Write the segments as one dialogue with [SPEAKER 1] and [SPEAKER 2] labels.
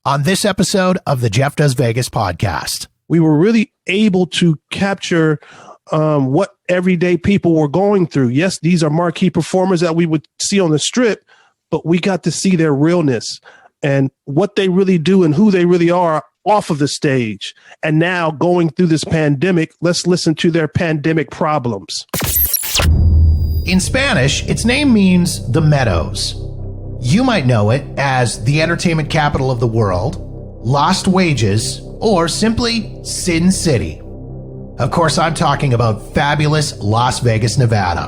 [SPEAKER 1] on this episode of the Jeff Does Vegas podcast.
[SPEAKER 2] We were really able to capture what everyday people were going through. Yes, these are marquee performers that we would see on the strip, but we got to see their realness and what they really do and who they really are off of the stage. And now going through this pandemic, let's listen to their pandemic problems.
[SPEAKER 1] In Spanish, its name means the Meadows. You might know it as the entertainment capital of the world, Lost Wages, or simply Sin City. Of course, I'm talking about fabulous Las Vegas, Nevada.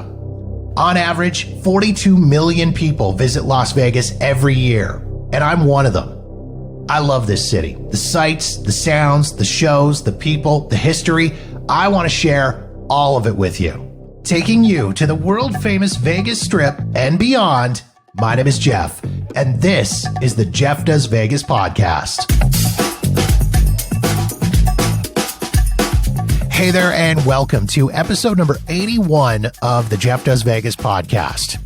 [SPEAKER 1] On average, 42 million people visit Las Vegas every year, and I'm one of them. I love this city. The sights, the sounds, the shows, the people, the history. I want to share all of it with you. Taking you to the world-famous Vegas Strip and beyond, my name is Jeff, and this is the Jeff Does Vegas podcast. Hey there, and welcome to episode number 81 of the Jeff Does Vegas podcast.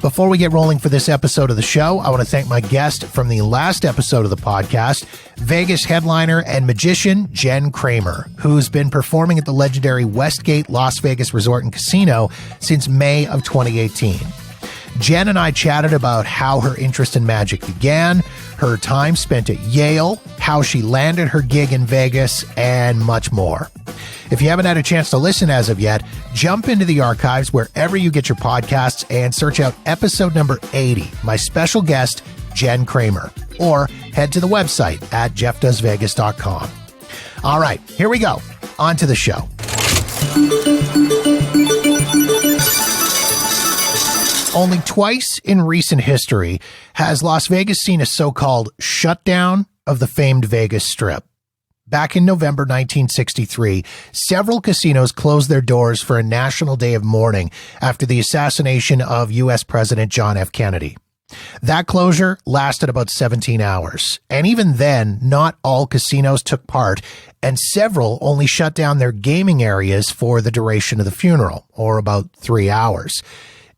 [SPEAKER 1] Before we get rolling for this episode of the show, I want to thank my guest from the last episode of the podcast, Vegas headliner and magician Jen Kramer, who's been performing at the legendary Westgate Las Vegas Resort and Casino since May of 2018. Jen and I chatted about how her interest in magic began, her time spent at Yale, how she landed her gig in Vegas, and much more. If you haven't had a chance to listen as of yet, jump into the archives wherever you get your podcasts and search out episode number 80, my special guest, Jen Kramer, or head to the website at jeffdoesvegas.com. All right, here we go. On to the show. Only twice in recent history has Las Vegas seen a so-called shutdown of the famed Vegas Strip. Back in November 1963, several casinos closed their doors for a National Day of Mourning after the assassination of U.S. President John F. Kennedy. That closure lasted about 17 hours, and even then, not all casinos took part, and several only shut down their gaming areas for the duration of the funeral, or about 3 hours.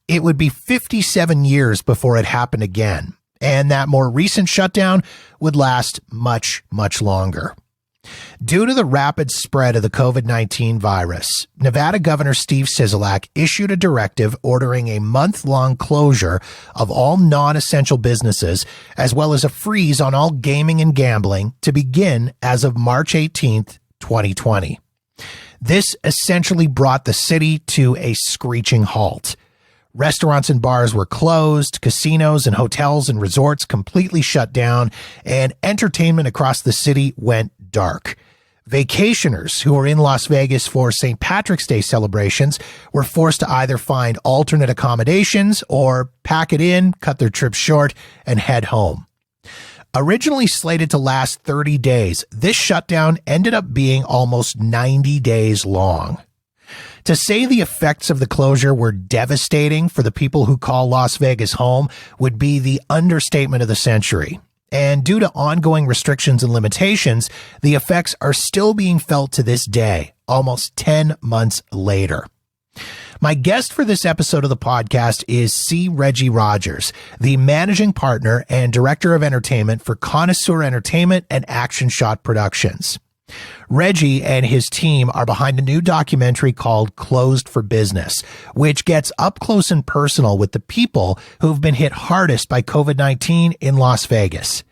[SPEAKER 1] It would be 57 years before it happened again, and that more recent shutdown would last much, much longer. Due to the rapid spread of the COVID-19 virus, Nevada Governor Steve Sisolak issued a directive ordering a month-long closure of all non-essential businesses, as well as a freeze on all gaming and gambling to begin as of March 18th, 2020. This essentially brought the city to a screeching halt. Restaurants and bars were closed, casinos and hotels and resorts completely shut down, and entertainment across the city went dark. Vacationers who were in Las Vegas for St. Patrick's Day celebrations were forced to either find alternate accommodations or pack it in, cut their trip short, and head home. Originally slated to last 30 days, this shutdown ended up being almost 90 days long. To say the effects of the closure were devastating for the people who call Las Vegas home would be the understatement of the century. And due to ongoing restrictions and limitations, the effects are still being felt to this day, almost 10 months later. My guest for this episode of the podcast is C. Reggie Rogers, the managing partner and director of entertainment for Connoisseur Entertainment and Action Shot Productions. Reggie and his team are behind a new documentary called Closed for Business, which gets up close and personal with the people who've been hit hardest by COVID-19 in Las Vegas.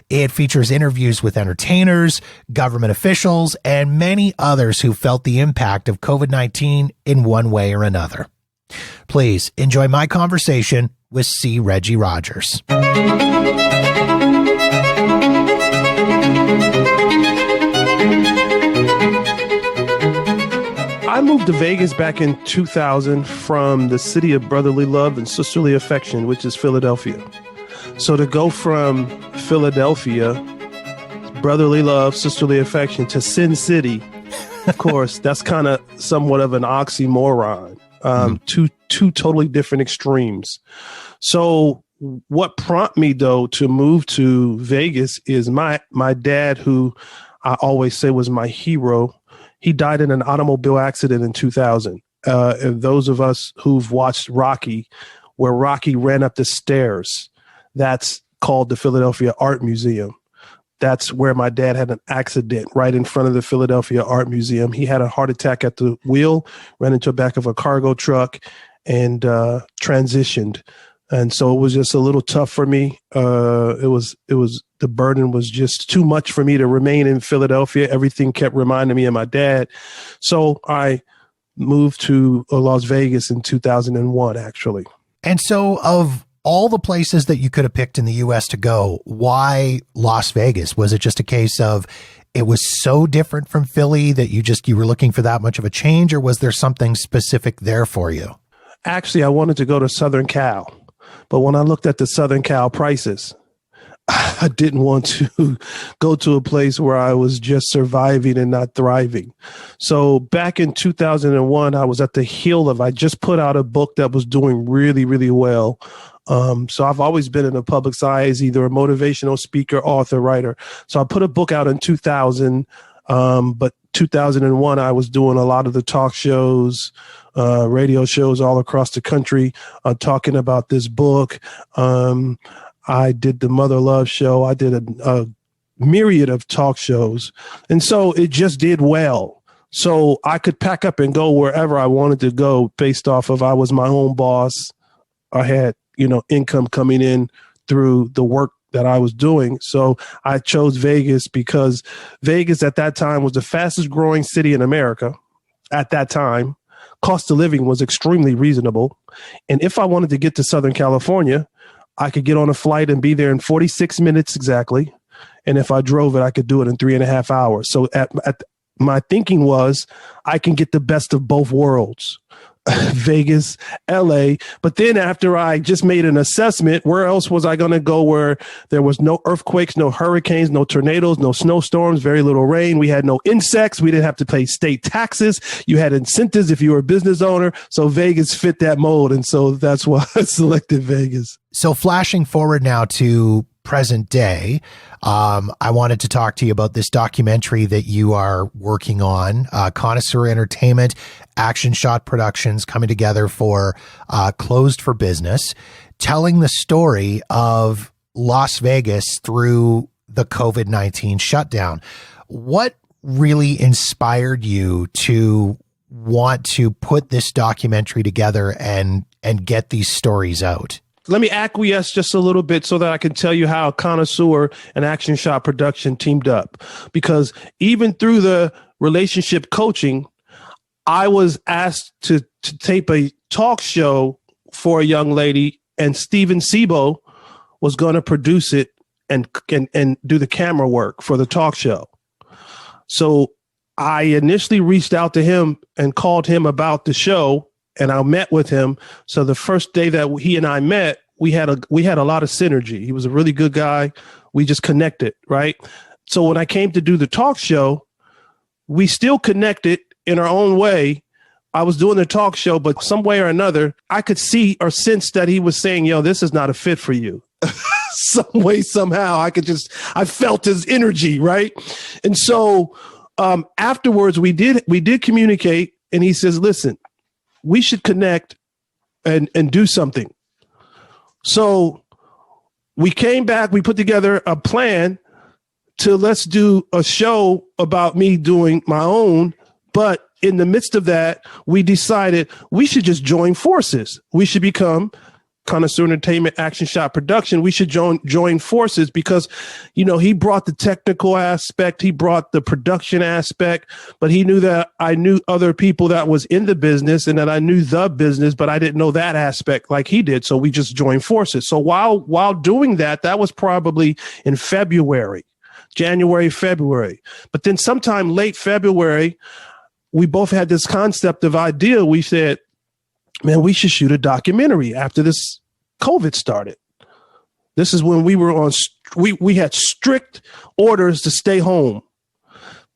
[SPEAKER 1] It features interviews with entertainers, government officials, and many others who felt the impact of COVID-19 in one way or another. Please enjoy my conversation with C. Reggie Rogers.
[SPEAKER 2] I moved to Vegas back in 2000 from the city of brotherly love and sisterly affection, which is Philadelphia. So to go from Philadelphia, brotherly love, sisterly affection, to Sin City, of course, that's kind of somewhat of an oxymoron. Two totally different extremes. So what prompted me, though, to move to Vegas is my dad, who I always say was my hero. He died in an automobile accident in 2000. And those of us who've watched Rocky, where Rocky ran up the stairs, that's called the Philadelphia Art Museum. That's where my dad had an accident right in front of the Philadelphia Art Museum. He had a heart attack at the wheel, ran into the back of a cargo truck, and transitioned. And so it was just a little tough for me. It was the burden was just too much for me to remain in Philadelphia. Everything kept reminding me of my dad. So I moved to Las Vegas in 2001, actually.
[SPEAKER 1] And so of all the places that you could have picked in the U.S. to go, why Las Vegas? Was it just a case of it was so different from Philly that you were looking for that much of a change, or was there something specific there for you?
[SPEAKER 2] Actually, I wanted to go to Southern Cal, but when I looked at the Southern Cal prices, I didn't want to go to a place where I was just surviving and not thriving. So back in 2001, I was at the heel of, I just put out a book that was doing really, really well. So I've always been in the public's eyes, either a motivational speaker, author, writer. So I put a book out in 2000, but 2001, I was doing a lot of the talk shows, radio shows all across the country, talking about this book. I did the Mother Love Show. I did a myriad of talk shows. And so it just did well. So I could pack up and go wherever I wanted to go based off of I was my own boss. I had, income coming in through the work that I was doing. So I chose Vegas because Vegas at that time was the fastest growing city in America at that time. Cost of living was extremely reasonable. And if I wanted to get to Southern California, I could get on a flight and be there in 46 minutes exactly. And if I drove it, I could do it in 3.5 hours. So at my thinking was I can get the best of both worlds. Vegas, LA. But then after I just made an assessment, where else was I going to go where there was no earthquakes, no hurricanes, no tornadoes, no snowstorms, very little rain. We had no insects. We didn't have to pay state taxes. You had incentives if you were a business owner. So Vegas fit that mold. And so that's why I selected Vegas.
[SPEAKER 1] So flashing forward now to present day, I wanted to talk to you about this documentary that you are working on, Connoisseur Entertainment, Action Shot Productions coming together for Closed for Business, telling the story of Las Vegas through the COVID-19 shutdown. What really inspired you to want to put this documentary together and get these stories out?
[SPEAKER 2] Let me acquiesce just a little bit so that I can tell you how Connoisseur and Action Shot Production teamed up. Because even through the relationship coaching, I was asked to tape a talk show for a young lady, and Steven Sibo was going to produce it and do the camera work for the talk show. So I initially reached out to him and called him about the show, and I met with him. So the first day that he and I met, we had a lot of synergy. He was a really good guy. We just connected, right? So when I came to do the talk show, we still connected in our own way. I was doing the talk show, but some way or another, I could see or sense that he was saying, this is not a fit for you. Some way, somehow, I felt his energy, right? And so afterwards, we did communicate, and he says, listen, we should connect and do something. So we came back, we put together a plan to let's do a show about me doing my own. But in the midst of that, we decided we should just join forces. We should become Connoisseur Entertainment, Action Shot Production. We should join forces because, he brought the technical aspect, he brought the production aspect, but he knew that I knew other people that was in the business and that I knew the business, but I didn't know that aspect like he did. So we just joined forces. So while doing that was probably in January, February. But then sometime late February, we both had this concept of idea. We said, man, we should shoot a documentary after this COVID started. This is when we were we had strict orders to stay home.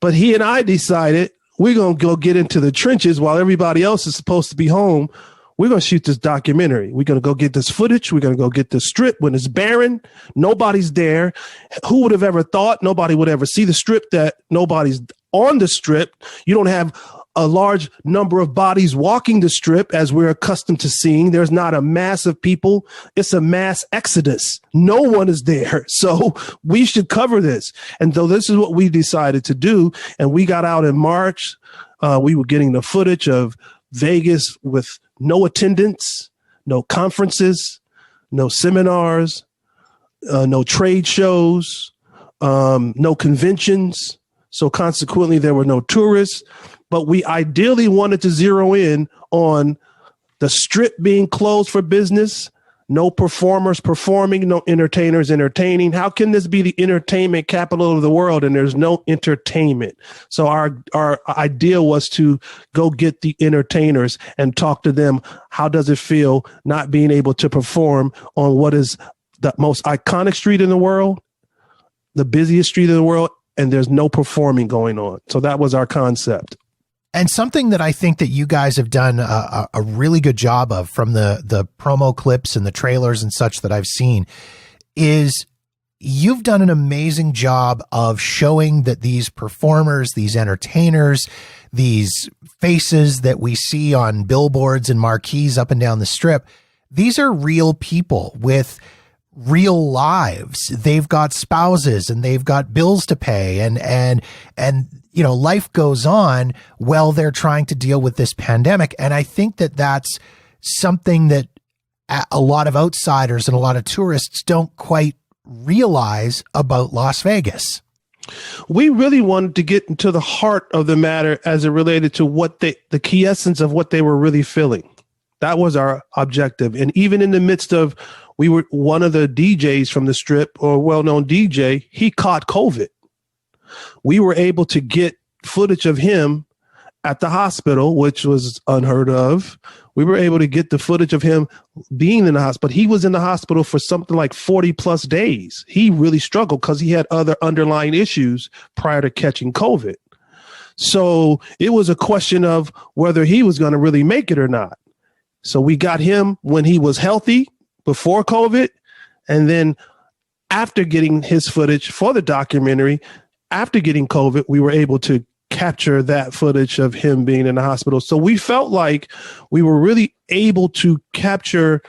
[SPEAKER 2] But he and I decided we're going to go get into the trenches while everybody else is supposed to be home. We're going to shoot this documentary. We're going to go get this footage. We're going to go get the strip when it's barren. Nobody's there. Who would have ever thought? Nobody would ever see the strip that nobody's on the strip. You don't have a large number of bodies walking the strip as we're accustomed to seeing. There's not a mass of people. It's a mass exodus. No one is there. So we should cover this. And so this is what we decided to do. And we got out in March. We were getting the footage of Vegas with no attendance, no conferences, no seminars, no trade shows, no conventions. So consequently, there were no tourists. But we ideally wanted to zero in on the strip being closed for business, no performers performing, no entertainers entertaining. How can this be the entertainment capital of the world and there's no entertainment? So our idea was to go get the entertainers and talk to them. How does it feel not being able to perform on what is the most iconic street in the world, the busiest street in the world, and there's no performing going on? So that was our concept.
[SPEAKER 1] And something that I think that you guys have done a really good job of from the promo clips and the trailers and such that I've seen is you've done an amazing job of showing that these performers, these entertainers, these faces that we see on billboards and marquees up and down the strip, these are real people with real lives. They've got spouses and they've got bills to pay and you know, life goes on while they're trying to deal with this pandemic. And I think that that's something that a lot of outsiders and a lot of tourists don't quite realize about Las Vegas.
[SPEAKER 2] We really wanted to get into the heart of the matter as it related to what the key essence of what they were really feeling. That was our objective. And even in the midst of, we were one of the DJs from the strip, or well-known DJ, he caught COVID. We were able to get footage of him at the hospital, which was unheard of. We were able to get the footage of him being in the hospital. He was in the hospital for something like 40 plus days. He really struggled because he had other underlying issues prior to catching COVID. So it was a question of whether he was going to really make it or not. So we got him when he was healthy before COVID. And then after getting his footage for the documentary, after getting COVID, we were able to capture that footage of him being in the hospital. So we felt like we were really able to capture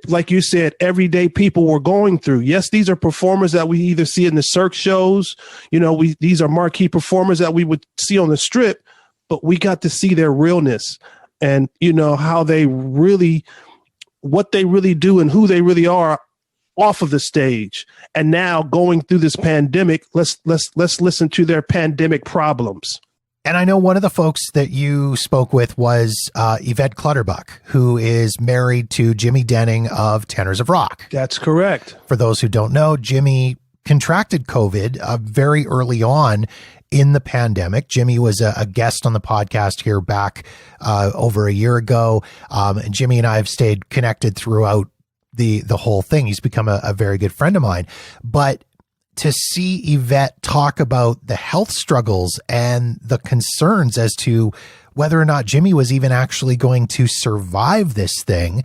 [SPEAKER 2] like you said, everyday people were going through. Yes, these are performers that we either see in the cirque shows. You know, these are marquee performers that we would see on the strip, but we got to see their realness and, you know, how they really, what they really do and who they really are off of the stage. And now going through this pandemic, let's listen to their pandemic problems.
[SPEAKER 1] And I know one of the folks that you spoke with was Yvette Clutterbuck, who is married to Jimmy Denning of Tenors of Rock.
[SPEAKER 2] That's correct.
[SPEAKER 1] For those who don't know, Jimmy contracted COVID very early on in the pandemic. Jimmy was a guest on the podcast here back over a year ago. And Jimmy and I have stayed connected throughout the whole thing. He's become a very good friend of mine. But to see Yvette talk about the health struggles and the concerns as to whether or not Jimmy was even actually going to survive this thing,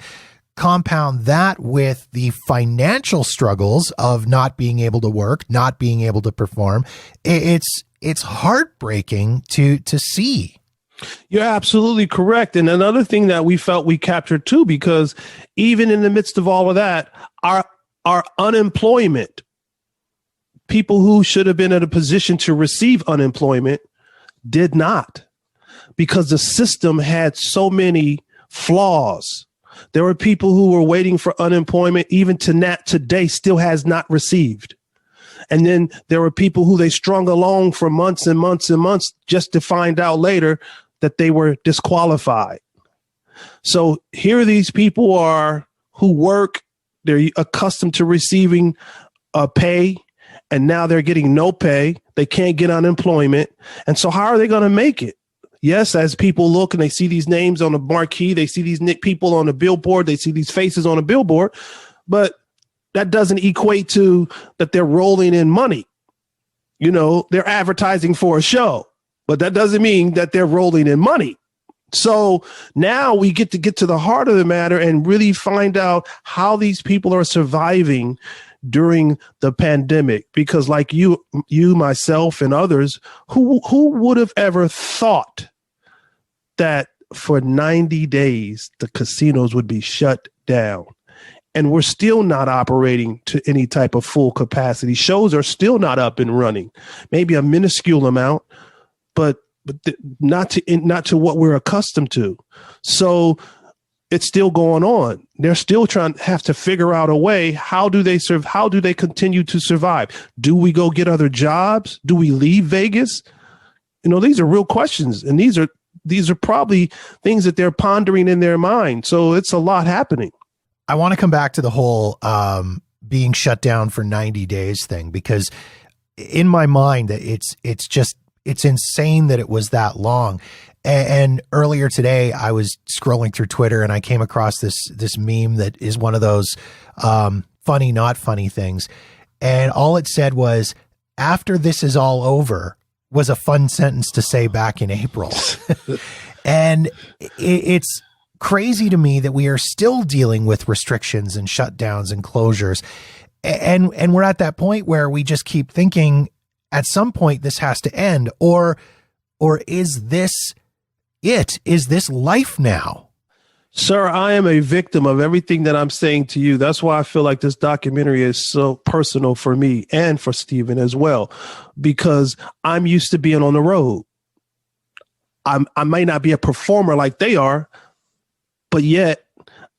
[SPEAKER 1] compound that with the financial struggles of not being able to work, not being able to perform, it's heartbreaking to see.
[SPEAKER 2] You're absolutely correct. And another thing that we felt we captured too, because even in the midst of all of that, our unemployment, people who should have been in a position to receive unemployment did not, because the system had so many flaws. There were people who were waiting for unemployment, even today still has not received. And then there were people who they strung along for months and months and months just to find out later that they were disqualified. So here these people are who work, they're accustomed to receiving pay, and now they're getting no pay. They can't get unemployment. And so how are they going to make it? Yes, as people look and they see these names on the marquee, they see these people on the billboard, they see these faces on a billboard, but that doesn't equate to that they're rolling in money. You know, they're advertising for a show, but that doesn't mean that they're rolling in money. So now we get to the heart of the matter and really find out how these people are surviving during the pandemic, because like you, myself, and others, who would have ever thought that for 90 days the casinos would be shut down? And we're still not operating to any type of full capacity. Shows are still not up and running, maybe a minuscule amount, but not to what we're accustomed to. So it's still going on. They're still have to figure out a way. How do they serve? How do they continue to survive? Do we go get other jobs? Do we leave Vegas? These are real questions, and these are probably things that they're pondering in their mind. So it's a lot happening.
[SPEAKER 1] I want to come back to the whole being shut down for 90 days thing, because in my mind, it's insane that it was that long. And earlier today, I was scrolling through Twitter and I came across this meme that is one of those funny, not funny things. And all it said was, "After this is all over," was a fun sentence to say back in April. And it's crazy to me that we are still dealing with restrictions and shutdowns and closures. And we're at that point where we just keep thinking at some point this has to end, or is this it? Is this life now?
[SPEAKER 2] Sir, I am a victim of everything that I'm saying to you. That's why I feel like this documentary is so personal for me and for Stephen as well, because I'm used to being on the road. I may not be a performer like they are, but yet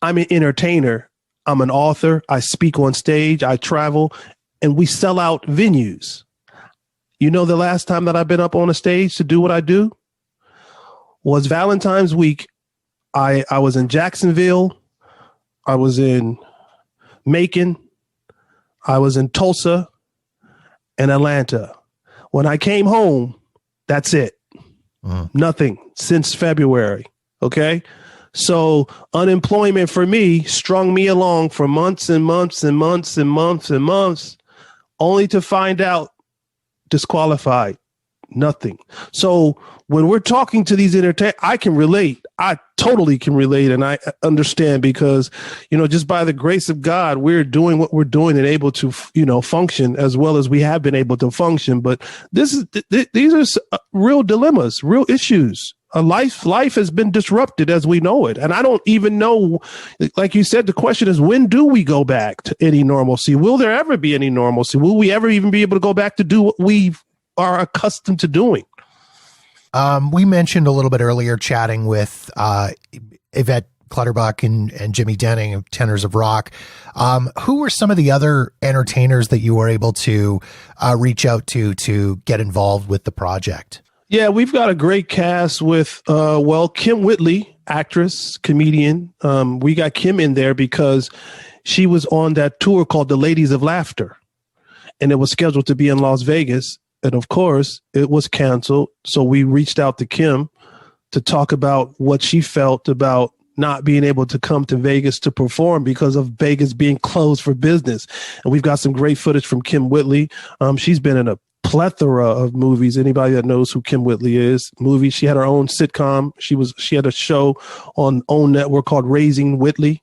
[SPEAKER 2] I'm an entertainer. I'm an author. I speak on stage. I travel, and we sell out venues. The last time that I've been up on a stage to do what I do was Valentine's week. I was in Jacksonville. I was in Macon. I was in Tulsa and Atlanta. When I came home, that's it. Nothing since February. Okay. So unemployment for me strung me along for months and months and months and months and months, only to find out disqualified. Nothing. So when we're talking to these entertainers, I can relate. I totally can relate, and I understand, because, just by the grace of God, we're doing what we're doing and able to, function as well as we have been able to function. But these are real dilemmas, real issues. Life has been disrupted as we know it. And I don't even know, like you said, the question is, when do we go back to any normalcy? Will there ever be any normalcy? Will we ever even be able to go back to do what we are accustomed to doing?
[SPEAKER 1] We mentioned a little bit earlier, chatting with Yvette Clutterbuck and Jimmy Denning of Tenors of Rock. Who were some of the other entertainers that you were able to reach out to get involved with the project?
[SPEAKER 2] Yeah, we've got a great cast with, Kim Whitley, actress, comedian. We got Kim in there because she was on that tour called The Ladies of Laughter, and it was scheduled to be in Las Vegas. And of course, it was canceled. So we reached out to Kim to talk about what she felt about not being able to come to Vegas to perform because of Vegas being closed for business. And we've got some great footage from Kim Whitley. She's been in a plethora of movies. Anybody that knows who Kim Whitley is, movies. She had her own sitcom. She had a show on OWN Network called Raising Whitley.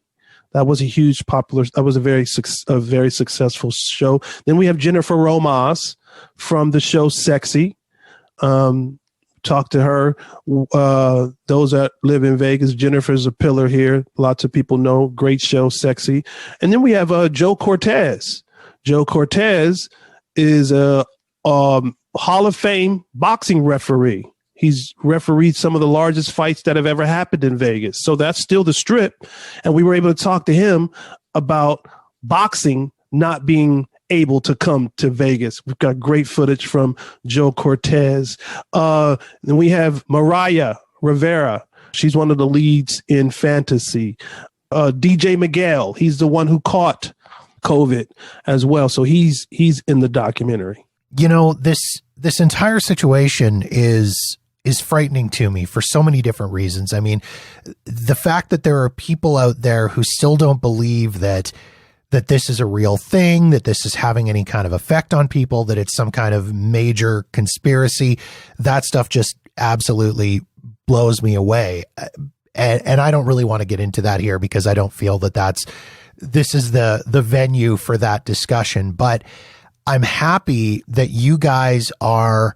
[SPEAKER 2] That was a very successful show. Then we have Jennifer Romas from the show Sexy. Talk to her. Those that live in Vegas, Jennifer's a pillar here. Lots of people know. Great show, Sexy. And then we have Joe Cortez. Joe Cortez is a Hall of Fame boxing referee. He's refereed some of the largest fights that have ever happened in Vegas. So that's still the Strip. And we were able to talk to him about boxing not being able to come to Vegas. We've got great footage from Joe Cortez. Then we have Mariah Rivera. She's one of the leads in Fantasy. DJ Miguel, he's the one who caught COVID as well. So he's in the documentary.
[SPEAKER 1] This entire situation is frightening to me for so many different reasons. I mean, the fact that there are people out there who still don't believe that this is a real thing, that this is having any kind of effect on people, that it's some kind of major conspiracy, that stuff just absolutely blows me away. And I don't really want to get into that here because I don't feel that this is the venue for that discussion, but I'm happy that you guys are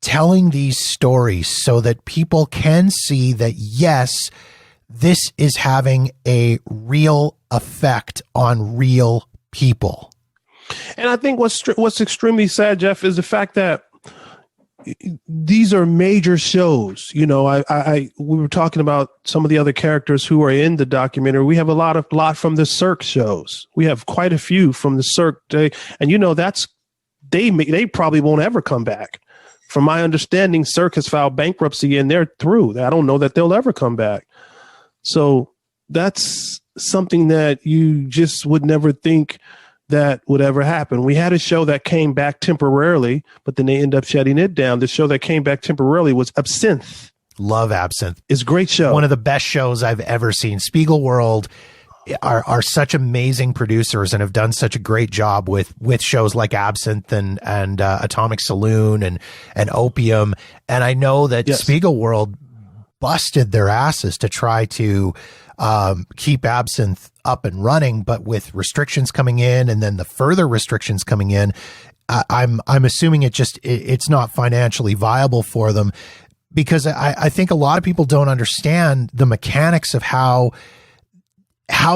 [SPEAKER 1] telling these stories so that people can see that, yes, this is having a real effect on real people.
[SPEAKER 2] And I think what's extremely sad, Jeff, is the fact that these are major shows. You know, we were talking about some of the other characters who are in the documentary. We have a lot from the Cirque shows. We have quite a few from the Cirque Day, and you know they probably won't ever come back. From my understanding, Cirque has filed bankruptcy and they're through. I don't know that they'll ever come back. So that's something that you just would never think that would ever happen. We had a show that came back temporarily, but then they end up shutting it down. The show that came back temporarily was Absinthe.
[SPEAKER 1] Love Absinthe.
[SPEAKER 2] It's a great show.
[SPEAKER 1] One of the best shows I've ever seen. Spiegel World are such amazing producers and have done such a great job with shows like Absinthe and Atomic Saloon and Opium. And I know that Spiegel World busted their asses to try to keep Absinthe up and running, but with restrictions coming in and then the further restrictions coming in, I'm assuming it's not financially viable for them, because I think a lot of people don't understand the mechanics of how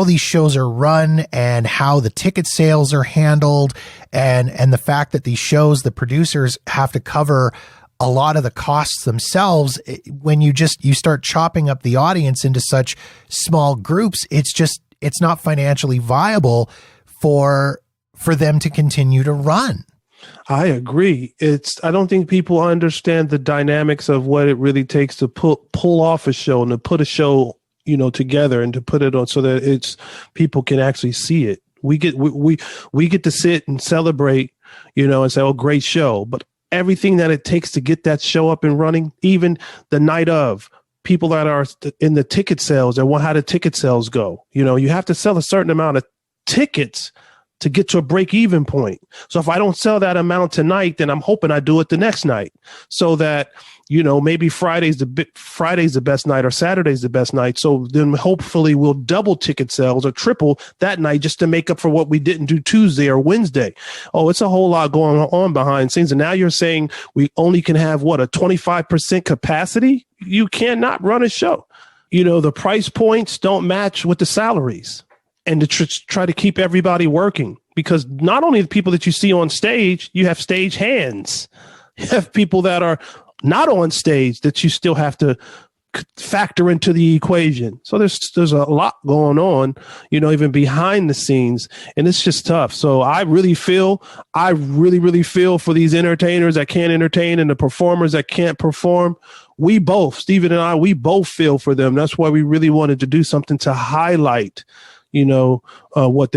[SPEAKER 1] these shows are run and how the ticket sales are handled, and the fact that these shows, the producers have to cover a lot of the costs themselves. When you start chopping up the audience into such small groups, it's not financially viable for them to continue to run.
[SPEAKER 2] I agree. I don't think people understand the dynamics of what it really takes to pull off a show and to put a show, you know, together and to put it on so that people can actually see it. We get to sit and celebrate, you know, and say, oh, great show. But everything that it takes to get that show up and running, even the night of, people that are in the ticket sales and how the ticket sales go. You know, you have to sell a certain amount of tickets to get to a break-even point. So if I don't sell that amount tonight, then I'm hoping I do it the next night, so that, you know, maybe Friday's the best night or Saturday's the best night. So then hopefully we'll double ticket sales or triple that night just to make up for what we didn't do Tuesday or Wednesday. Oh, it's a whole lot going on behind the scenes. And now you're saying we only can have a 25% capacity? You cannot run a show. You know, the price points don't match with the salaries. And to try to keep everybody working, because not only the people that you see on stage, you have stage hands. You have people that are not on stage that you still have to factor into the equation. So there's a lot going on, you know, even behind the scenes, and it's just tough. So I really feel for these entertainers that can't entertain and the performers that can't perform. Steven and I, we both feel for them. That's why we really wanted to do something to highlight, you know, what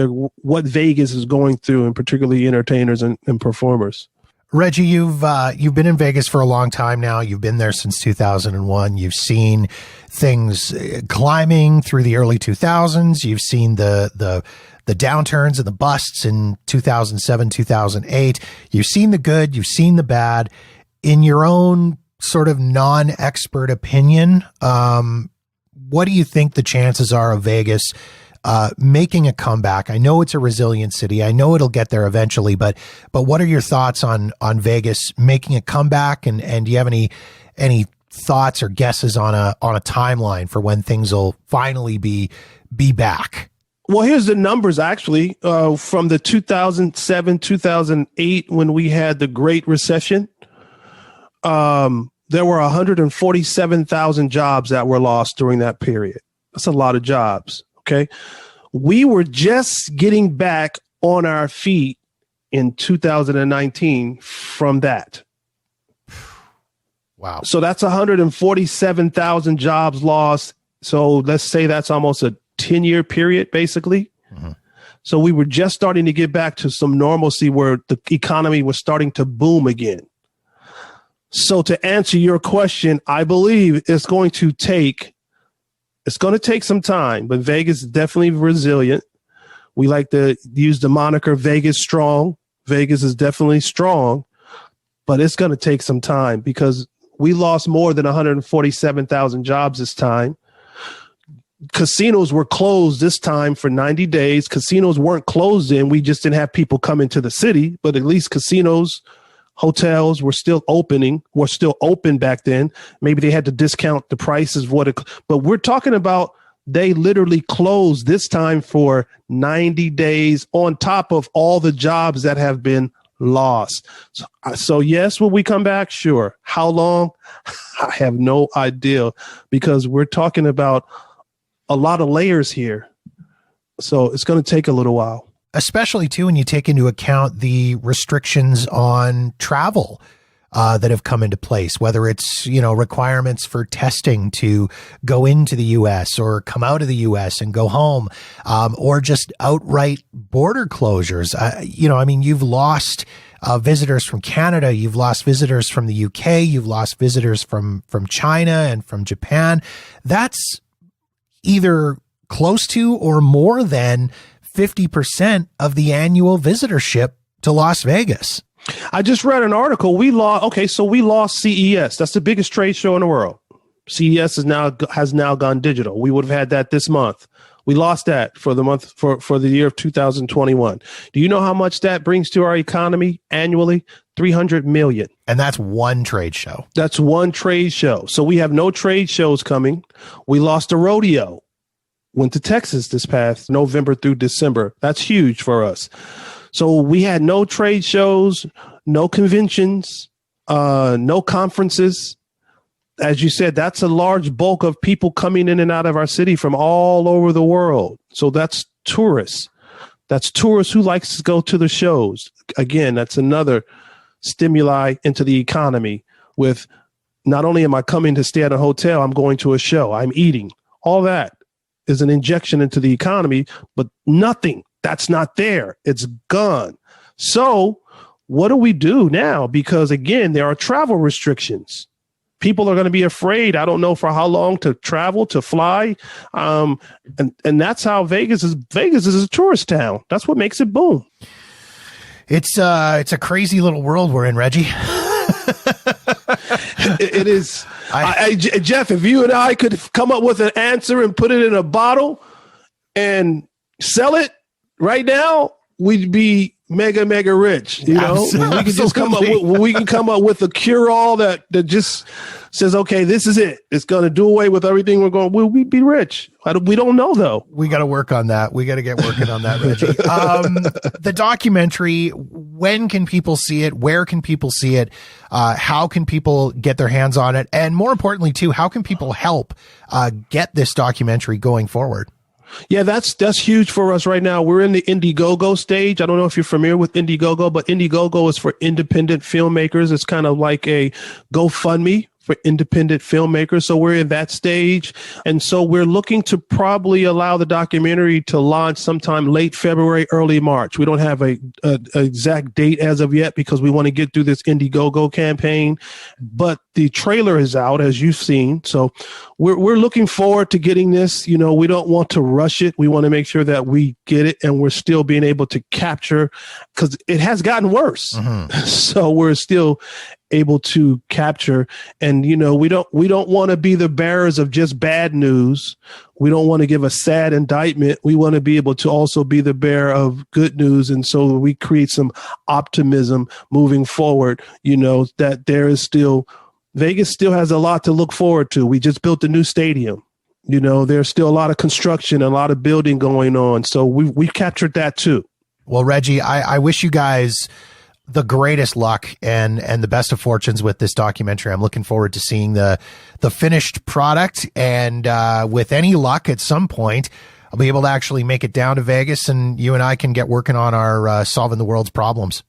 [SPEAKER 2] Vegas is going through, and particularly entertainers and performers.
[SPEAKER 1] Reggie, you've been in Vegas for a long time now. You've been there since 2001. You've seen things climbing through the early 2000s. You've seen the downturns and the busts in 2007, 2008. You've seen the good. You've seen the bad. In your own sort of non-expert opinion, what do you think the chances are of Vegas making a comeback? I know it's a resilient city. I know it'll get there eventually, but what are your thoughts on Vegas making a comeback? And do you have any thoughts or guesses on a timeline for when things will finally be back?
[SPEAKER 2] Well, here's the numbers actually, from the 2007, 2008, when we had the Great Recession. There were 147,000 jobs that were lost during that period. That's a lot of jobs. Okay. We were just getting back on our feet in 2019 from that.
[SPEAKER 1] Wow.
[SPEAKER 2] So that's 147,000 jobs lost. So let's say that's almost a 10-year period, basically. Mm-hmm. So we were just starting to get back to some normalcy where the economy was starting to boom again. So to answer your question, I believe it's going to take some time, but Vegas is definitely resilient. We like to use the moniker Vegas strong. Vegas is definitely strong, but it's going to take some time because we lost more than 147,000 jobs this time. casinos were closed this time for 90 days. Casinos weren't closed in. We just didn't have people come into the city, but at least casinos, hotels were still open back then. Maybe they had to discount the prices of but we're talking about they literally closed this time for 90 days on top of all the jobs that have been lost. So yes, will we come back? Sure. How long? I have no idea, because we're talking about a lot of layers here. So it's going to take a little while.
[SPEAKER 1] Especially too, when you take into account the restrictions on travel that have come into place, whether it's, requirements for testing to go into the U.S. or come out of the U.S. and go home, or just outright border closures. You've lost visitors from Canada, you've lost visitors from the UK, you've lost visitors from China and from Japan. That's either close to or more than 50% of the annual visitorship to Las Vegas.
[SPEAKER 2] I just read an article. We lost CES. That's the biggest trade show in the world. CES has now gone digital. We would have had that this month. We lost that for the year of 2021. Do you know how much that brings to our economy annually? $300 million.
[SPEAKER 1] And that's one trade show.
[SPEAKER 2] That's one trade show. So we have no trade shows coming. We lost a rodeo. Went to Texas this past November through December. That's huge for us. So we had no trade shows, no conventions, no conferences. As you said, that's a large bulk of people coming in and out of our city from all over the world. So that's tourists. That's tourists who likes to go to the shows. Again, that's another stimuli into the economy. With not only am I coming to stay at a hotel, I'm going to a show, I'm eating. All that is an injection into the economy, but nothing that's not there. It's gone. So what do we do now? Because again, there are travel restrictions. People are going to be afraid. I don't know for how long to travel, to fly. And that's how Vegas is. Vegas is a tourist town. That's what makes it boom.
[SPEAKER 1] It's a crazy little world we're in, Reggie.
[SPEAKER 2] It is. Jeff, if you and I could come up with an answer and put it in a bottle and sell it right now, we'd be mega, mega rich. We could just come up with a cure-all that just says, okay, this is it. It's going to do away with everything we'd be rich. We don't know though.
[SPEAKER 1] We got to work on that. We got to get working on that, Reggie. The documentary, when can people see it? Where can people see it? How can people get their hands on it? And more importantly too, how can people help get this documentary going forward?
[SPEAKER 2] Yeah, that's huge for us right now. We're in the Indiegogo stage. I don't know if you're familiar with Indiegogo, but Indiegogo is for independent filmmakers. It's kind of like a GoFundMe for independent filmmakers. So we're in that stage. And so we're looking to probably allow the documentary to launch sometime late February, early March. We don't have a exact date as of yet because we want to get through this Indiegogo campaign, but the trailer is out, as you've seen. So we're looking forward to getting this. We don't want to rush it. We want to make sure that we get it and we're still being able to capture, because it has gotten worse. Mm-hmm. So we're still able to capture, and we don't want to be the bearers of just bad news. We don't want to give a sad indictment. We want to be able to also be the bearer of good news, and so we create some optimism moving forward. That there is still, Vegas still has a lot to look forward to. We just built a new stadium. There's still a lot of construction, a lot of building going on. So we've captured that too.
[SPEAKER 1] Well, Reggie, I wish you guys the greatest luck and the best of fortunes with this documentary. I'm looking forward to seeing the finished product, and with any luck at some point, I'll be able to actually make it down to Vegas, and you and I can get working on our solving the world's problems.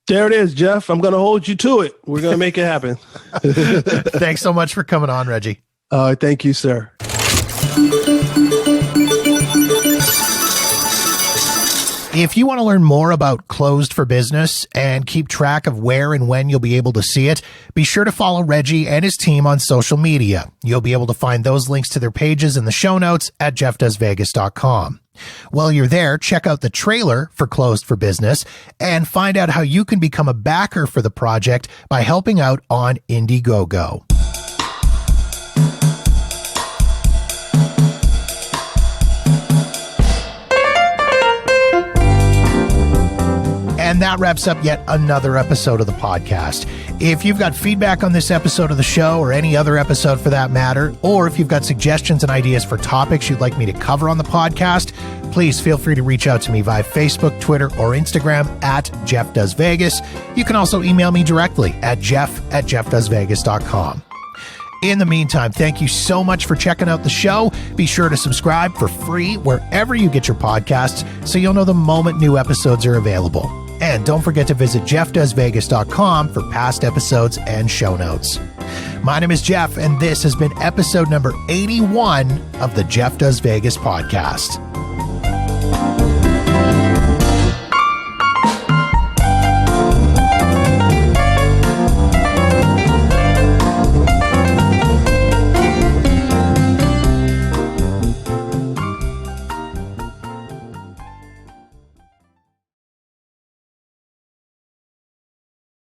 [SPEAKER 2] There it is, Jeff. I'm going to hold you to it. We're going to make it happen.
[SPEAKER 1] Thanks so much for coming on, Reggie.
[SPEAKER 2] Thank you, sir.
[SPEAKER 1] If you want to learn more about Closed for Business and keep track of where and when you'll be able to see it, be sure to follow Reggie and his team on social media. You'll be able to find those links to their pages in the show notes at jeffdoesvegas.com. While you're there, check out the trailer for Closed for Business and find out how you can become a backer for the project by helping out on Indiegogo. And that wraps up yet another episode of the podcast. If you've got feedback on this episode of the show, or any other episode for that matter, or if you've got suggestions and ideas for topics you'd like me to cover on the podcast, please feel free to reach out to me via Facebook, Twitter, or Instagram at Jeff Does Vegas. You can also email me directly at jeff@jeffdoesvegas.com. In the meantime, thank you so much for checking out the show. Be sure to subscribe for free wherever you get your podcasts so you'll know the moment new episodes are available. And don't forget to visit jeffdoesvegas.com for past episodes and show notes. My name is Jeff, and this has been episode number 81 of the Jeff Does Vegas podcast.